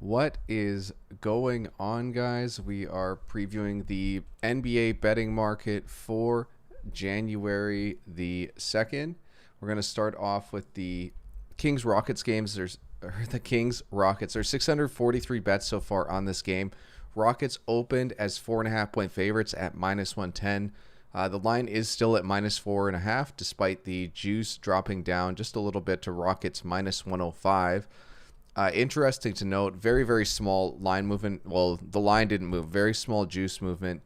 What is going on, guys? We are previewing the NBA betting market for January the 2nd. We're going to start off with the Kings Rockets games. The Kings Rockets. There's 643 bets so far on this game. Rockets opened as 4.5 point favorites at minus 110. The line is still at minus 4.5, despite the juice dropping down just a little bit to Rockets minus 105. Interesting to note, very, very small line movement. Well, the line didn't move. Very small juice movement.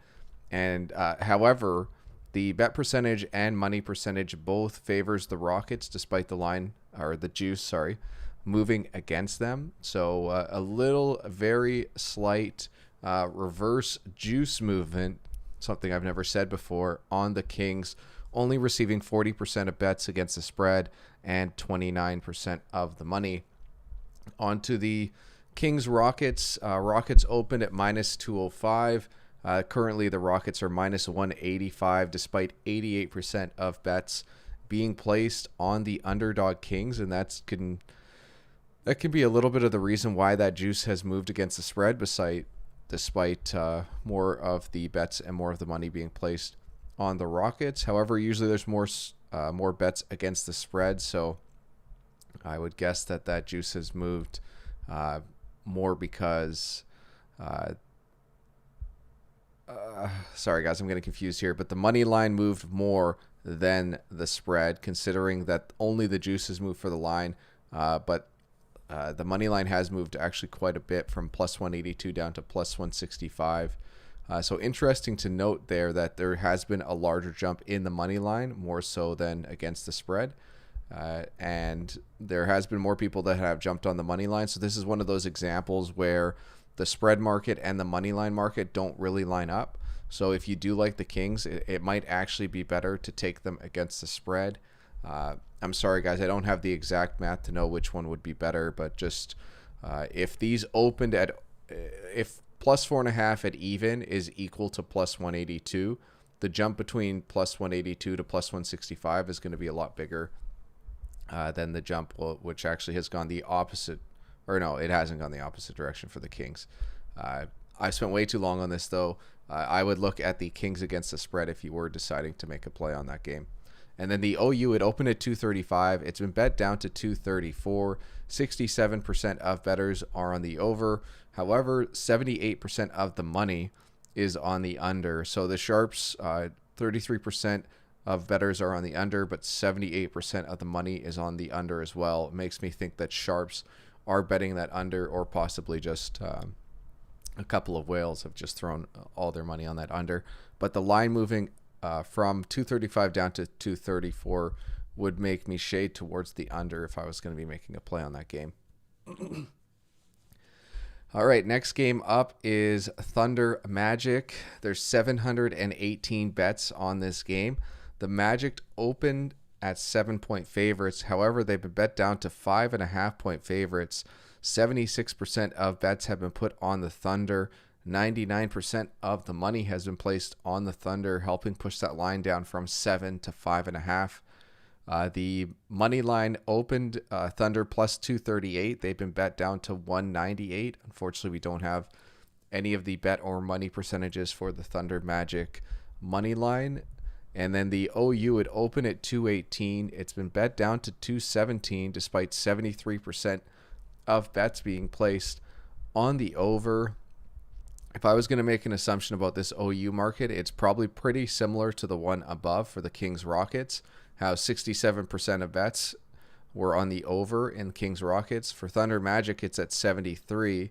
And however, the bet percentage and money percentage both favors the Rockets, despite the line, or the juice, sorry, moving against them. So a little, very slight reverse juice movement, something I've never said before, on the Kings, only receiving 40% of bets against the spread and 29% of the money. On to the Kings Rockets. Rockets opened at minus 205. Currently, the Rockets are minus 185, despite 88% of bets being placed on the underdog Kings, and that can be a little bit of the reason why that juice has moved against the spread, despite more of the bets and more of the money being placed on the Rockets. However, usually there's more bets against the spread, so I would guess that juice has moved more because, sorry guys, I'm getting confused here, but the money line moved more than the spread, considering that only the juice has moved for the line, but the money line has moved actually quite a bit, from plus 182 down to plus 165. So interesting to note there that there has been a larger jump in the money line, more so than against the spread. And there has been more people that have jumped on the money line. So this is one of those examples where the spread market and the money line market don't really line up. So if you do like the Kings, it might actually be better to take them against the spread. I'm sorry, guys, I don't have the exact math to know which one would be better, but just if these opened at, if plus 4.5 at even is equal to plus 182, the jump between plus 182 to plus 165 is going to be a lot bigger than the jump, which actually has gone the opposite, or no, it hasn't gone the opposite direction for the Kings. I spent way too long on this, though. I would look at the Kings against the spread if you were deciding to make a play on that game. And then the OU, it opened at 235. It's been bet down to 234. 67% of bettors are on the over. However, 78% of the money is on the under. So the Sharps, 33% of bettors are on the under, but 78% of the money is on the under as well. It makes me think that Sharps are betting that under, or possibly just a couple of whales have just thrown all their money on that under. But the line moving from 235 down to 234 would make me shade towards the under if I was going to be making a play on that game. All right, next game up is Thunder Magic. There's 718 bets on this game. The Magic opened at 7-point favorites. However, they've been bet down to 5.5-point favorites. 76% of bets have been put on the Thunder. 99% of the money has been placed on the Thunder, helping push that line down from 7 to 5.5. The money line opened Thunder plus 238. They've been bet down to 198. Unfortunately, we don't have any of the bet or money percentages for the Thunder Magic money line. And then the OU would open at 218. It's been bet down to 217, despite 73% of bets being placed on the over. If I was going to make an assumption about this OU market, it's probably pretty similar to the one above for the Kings Rockets, how 67% of bets were on the over in Kings Rockets. For Thunder Magic, it's at 73.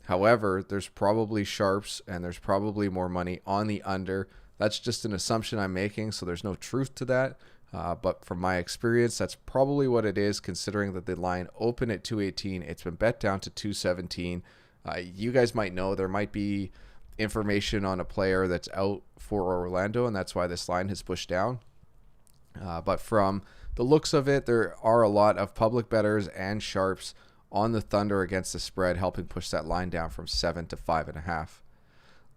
However, there's probably sharps and there's probably more money on the under. That's just an assumption I'm making, so there's no truth to that. But from my experience, that's probably what it is, considering that the line opened at 218. It's been bet down to 217. You guys might know there might be information on a player that's out for Orlando, and that's why this line has pushed down. But from the looks of it, there are a lot of public bettors and sharps on the Thunder against the spread, helping push that line down from 7 to 5.5.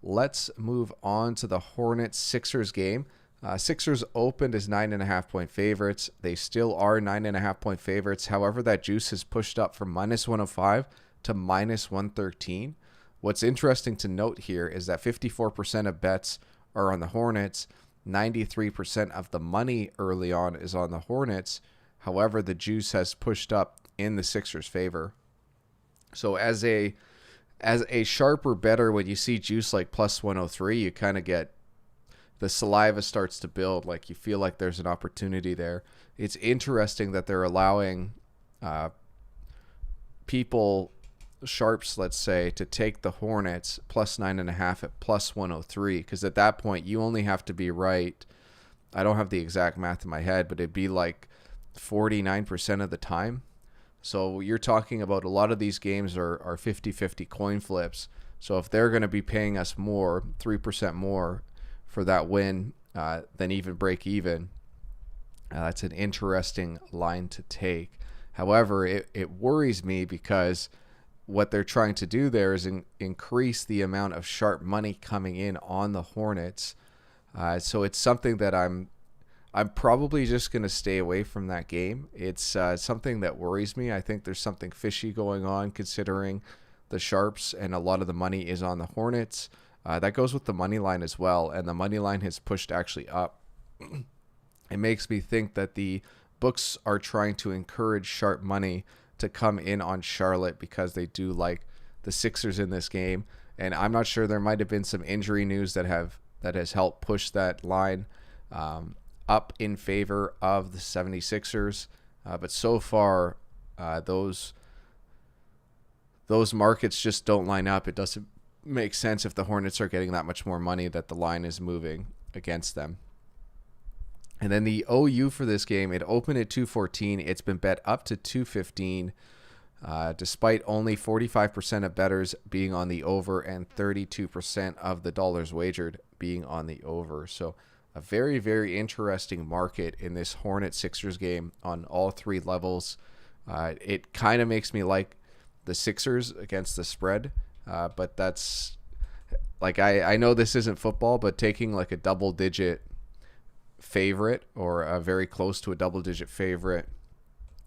Let's move on to the Hornets Sixers game. Sixers opened as 9.5-point favorites. They still are 9.5-point favorites. However, that juice has pushed up from minus 105 to minus 113. What's interesting to note here is that 54% of bets are on the Hornets. 93% of the money early on is on the Hornets. However, the juice has pushed up in the Sixers' favor. So as a sharper bettor, when you see juice like plus 103, you kind of get the saliva starts to build. Like you feel like there's an opportunity there. It's interesting that they're allowing people, sharps, let's say, to take the Hornets plus 9.5 at plus 103, because at that point you only have to be right. I don't have the exact math in my head, but it'd be like 49% of the time. So you're talking about a lot of these games are 50-50 coin flips. So if they're going to be paying us more, 3% more for that win than even break even, that's an interesting line to take. However, it worries me because what they're trying to do there is increase the amount of sharp money coming in on the Hornets. So it's something that I'm probably just going to stay away from that game. It's something that worries me. I think there's something fishy going on considering the sharps and a lot of the money is on the Hornets. That goes with the money line as well, and the money line has pushed actually up. It makes me think that the books are trying to encourage sharp money to come in on Charlotte because they do like the Sixers in this game. And I'm not sure, there might have been some injury news that has helped push that line up in favor of the 76ers. But so far, those markets just don't line up. It doesn't make sense if the Hornets are getting that much more money that the line is moving against them. And then the OU for this game, it opened at 214. It's been bet up to 215, despite only 45% of bettors being on the over and 32% of the dollars wagered being on the over. So a very, very interesting market in this Hornets-Sixers game on all three levels. It kind of makes me like the Sixers against the spread, but that's like I know this isn't football, but taking like a double-digit favorite or a very close to a double-digit favorite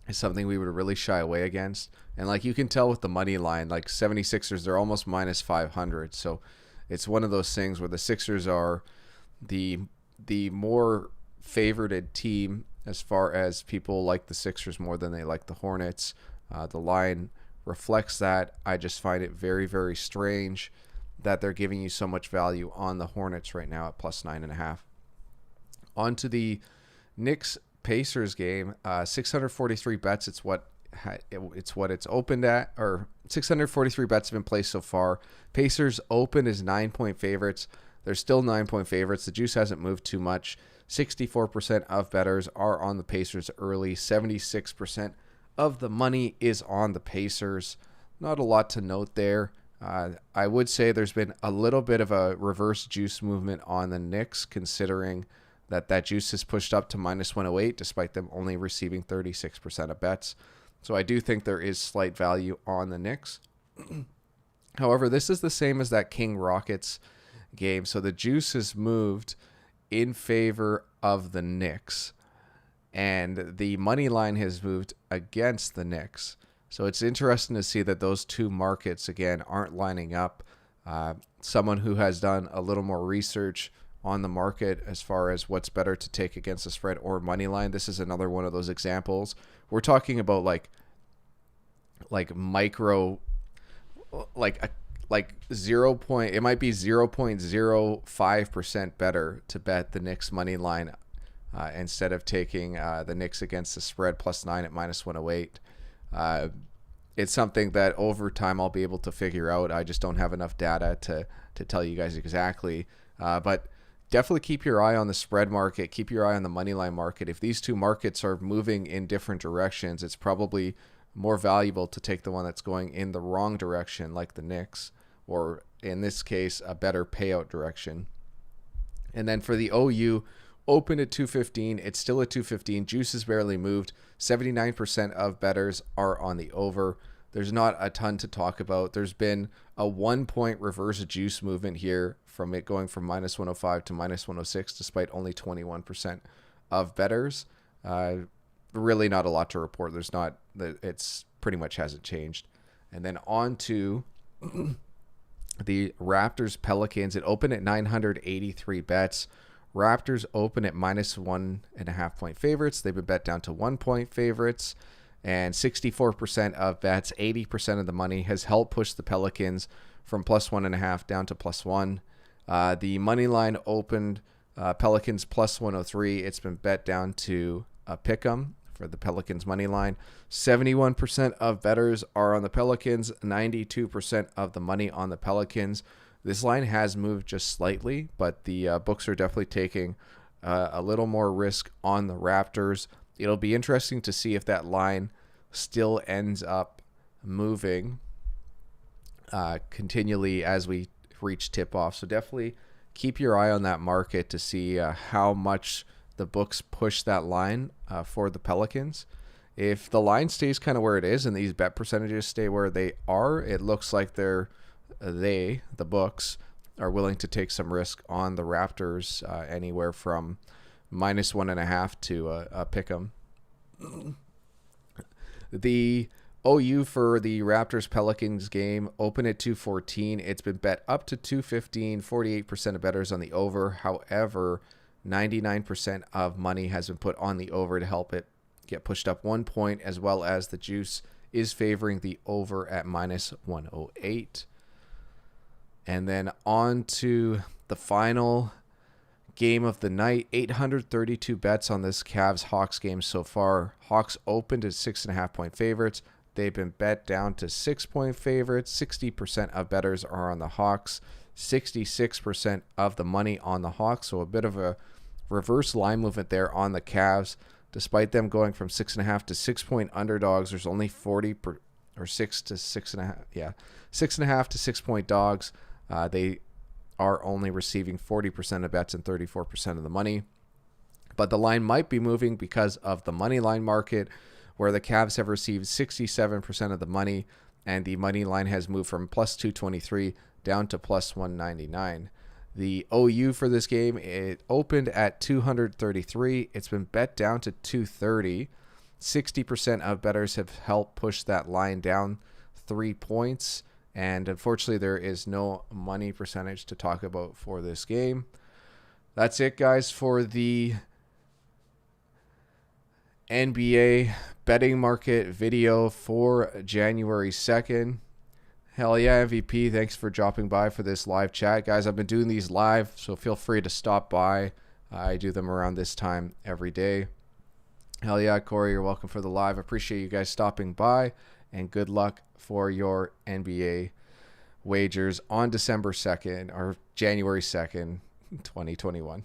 is something we would really shy away against. And like you can tell with the money line, like 76ers, they're almost minus 500. So it's one of those things where the Sixers are the more favored team as far as people like the Sixers more than they like the Hornets. The line reflects that. I just find it very, very strange that they're giving you so much value on the Hornets right now at plus 9.5. On to the Knicks Pacers game. 643 bets. It's what it's opened at, or 643 bets have been placed so far. Pacers open as 9-point favorites. They're still 9-point favorites. The juice hasn't moved too much. 64% of bettors are on the Pacers early. 76% of the money is on the Pacers. Not a lot to note there. I would say there's been a little bit of a reverse juice movement on the Knicks, considering that juice is pushed up to minus 108, despite them only receiving 36% of bets. So I do think there is slight value on the Knicks. However, this is the same as that KingsRockets game. So the juice has moved in favor of the Knicks, and the money line has moved against the Knicks. So it's interesting to see that those two markets, again, aren't lining up. Someone who has done a little more research on the market as far as what's better to take against the spread or money line, this is another one of those examples. We're talking about like micro, like 0. It might be 0.05% better to bet the Knicks money line instead of taking the Knicks against the spread plus 9 at minus 108. It's something that over time I'll be able to figure out. I just don't have enough data to tell you guys exactly. But definitely keep your eye on the spread market. Keep your eye on the money line market. If these two markets are moving in different directions, it's probably more valuable to take the one that's going in the wrong direction, like the Knicks, or in this case, a better payout direction. And then for the OU, open at 215. It's still at 215. Juice has barely moved. 79% of bettors are on the over. There's not a ton to talk about. There's been a 1-point reverse juice movement here from it going from minus 105 to minus 106, despite only 21% of bettors. Really not a lot to report. It's pretty much hasn't changed. And then on to the Raptors Pelicans. It opened at 983 bets. Raptors open at -1.5 point favorites. They've been bet down to 1 point favorites. And 64% of bets, 80% of the money has helped push the Pelicans from +1.5 down to +1. The money line opened Pelicans +103. It's been bet down to a pick'em for the Pelicans money line. 71% of bettors are on the Pelicans, 92% of the money on the Pelicans. This line has moved just slightly, but the books are definitely taking a little more risk on the Raptors. It'll be interesting to see if that line still ends up moving continually as we reach tip-off. So definitely keep your eye on that market to see how much the books push that line for the Pelicans. If the line stays kind of where it is and these bet percentages stay where they are, it looks like the books, are willing to take some risk on the Raptors, anywhere from -1.5 to a pick'em. The OU for the Raptors Pelicans game opened at 214. It's been bet up to 215. 48% of bettors on the over. However, 99% of money has been put on the over to help it get pushed up 1 point, as well as the juice is favoring the over at -108. And then on to the final game of the night. 832 bets on this Cavs-Hawks game so far. Hawks opened at 6.5 point favorites. They've been bet down to 6 point favorites. 60% of bettors are on the Hawks. 66% of the money on the Hawks. So a bit of a reverse line movement there on the Cavs. Despite them going from 6.5 to 6 point underdogs, there's only 6 to 6.5. Yeah, 6.5 to 6 point dogs. They are only receiving 40% of bets and 34% of the money. But the line might be moving because of the money line market, where the Cavs have received 67% of the money, and the money line has moved from +223 down to +199. The OU for this game, it opened at 233. It's been bet down to 230. 60% of bettors have helped push that line down 3 points. And unfortunately, there is no money percentage to talk about for this game. That's it, guys, for the NBA betting market video for January 2nd. Hell yeah, MVP. Thanks for dropping by for this live chat. Guys, I've been doing these live, so feel free to stop by. I do them around this time every day. Hell yeah, Corey, you're welcome for the live. Appreciate you guys stopping by, and good luck for your NBA wagers on December 2nd or January 2nd, 2021.